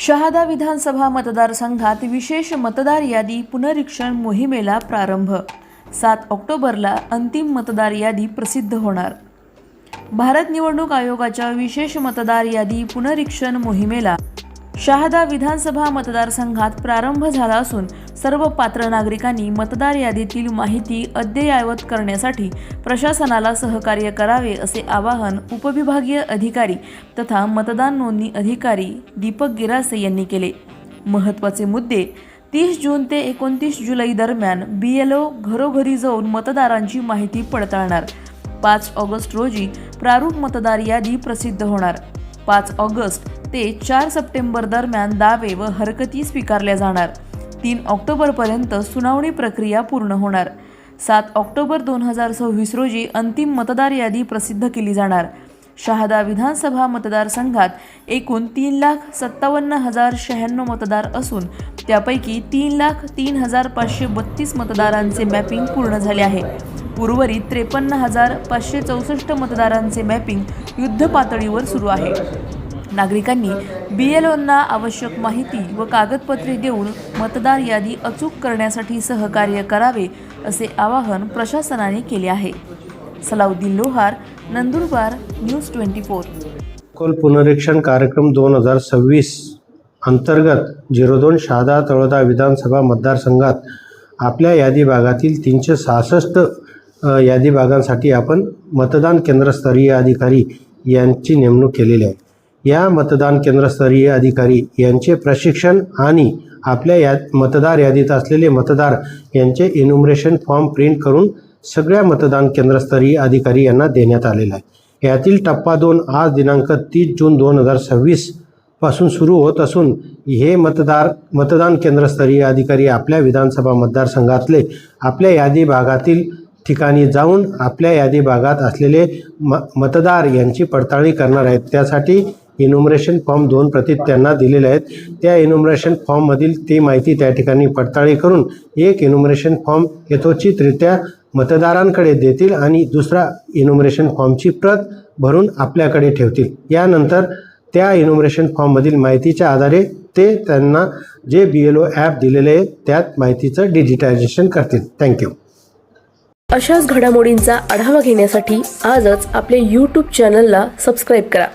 शहादा विधानसभा मतदारसंघात विशेष मतदार यादी पुनरीक्षण मोहिमेला प्रारंभ। 7 ऑक्टोबरला अंतिम मतदार यादी प्रसिद्ध होणार। भारत निवडणूक आयोगाच्या विशेष मतदार यादी पुनरीक्षण मोहिमेला शहादा विधानसभा मतदारसंघात प्रारंभ झाला असून सर्व पात्र नागरिकांनी मतदार यादीतील माहिती अद्ययावत करण्यासाठी प्रशासनाला सहकार्य करावे असे आवाहन उपविभागीय अधिकारी तथा मतदान नोंदणी अधिकारी दीपक गिरासे यांनी केले। महत्त्वाचे मुद्दे 30 जून ते 29 जुलै दरम्यान BLO घरोघरी जाऊन मतदारांची माहिती पडताळणार। 5 ऑगस्ट रोजी प्रारूप मतदार यादी प्रसिद्ध होणार। 5 ऑगस्ट ते 4 सप्टेंबर दरम्यान दावे व हरकती स्वीकारल्या जाणार। 3 ऑक्टोबरपर्यंत सुनावणी प्रक्रिया पूर्ण होणार। 7 ऑक्टोबर 2026 रोजी अंतिम मतदार यादी प्रसिद्ध केली जाणार। शहादा विधानसभा मतदारसंघात एकूण 3,57,096 मतदार असून त्यापैकी 3,03,532 मतदारांचे मॅपिंग पूर्ण झाले आहे। उर्वरित 53,564 मतदारांचे मॅपिंग युद्ध पातळीवर सुरू आहे। नागरिकांनी BLOंना आवश्यक माहिती व कागदपत्रे देऊन मतदार यादी अचूक करण्यासाठी सहकार्य करावे असे आवाहन प्रशासनाने केले आहे। सलाउद्दीन लोहार, नंदुरबार, न्यूज 24। पुनरीक्षण कार्यक्रम 2026 अंतर्गत 02 शहादा तळोदा विधानसभा मतदारसंघात आपल्या यादी भागातील 366 यादी भागांसाठी आपण मतदान केंद्रस्तरीय अधिकारी यांची नेमणूक केलेली आहे। या मतदान केंद्रस्तरीय अधिकारी यांचे प्रशिक्षण आणि आपल्या मतदार यादीत असलेले मतदार यांचे इन्युमरेशन फॉर्म प्रिंट करून सगळ्या मतदान केंद्रस्तरीय अधिकारी यांना देण्यात आलेला आहे। यातील टप्पा 2 आज दिनांक 30 जून 2026 पासून सुरू होत असून हे मतदान केंद्रस्तरीय अधिकारी आपल्या विधानसभा मतदारसंघातले आपल्या यादी भागातील ठिकाणी जाऊन आपल्या यादी भागात असलेले मतदार यांची पडताळणी करणार आहेत। त्यासाठी इन्युमरेशन फॉर्म 2 प्रती त्यांना दिलेले आहेत। त्या इन्युमरेशन फॉर्ममधील ती माहिती त्या ठिकाणी पडताळणी करून एक इन्युमरेशन फॉर्म यथोचितरित्या मतदारांकडे देतील आणि दुसरा इन्युमरेशन फॉर्मची प्रत भरून आपल्याकडे ठेवतील। यानंतर त्या इन्युमरेशन फॉर्ममधील माहितीच्या आधारे ते त्यांना जे BLO ॲप दिलेले आहे त्यात माहितीचं डिजिटायझेशन करतील। थँक्यू। अशाच घडामोडींचा आढावा घेण्यासाठी आजच आपले YouTube चॅनलला सबस्क्राईब करा।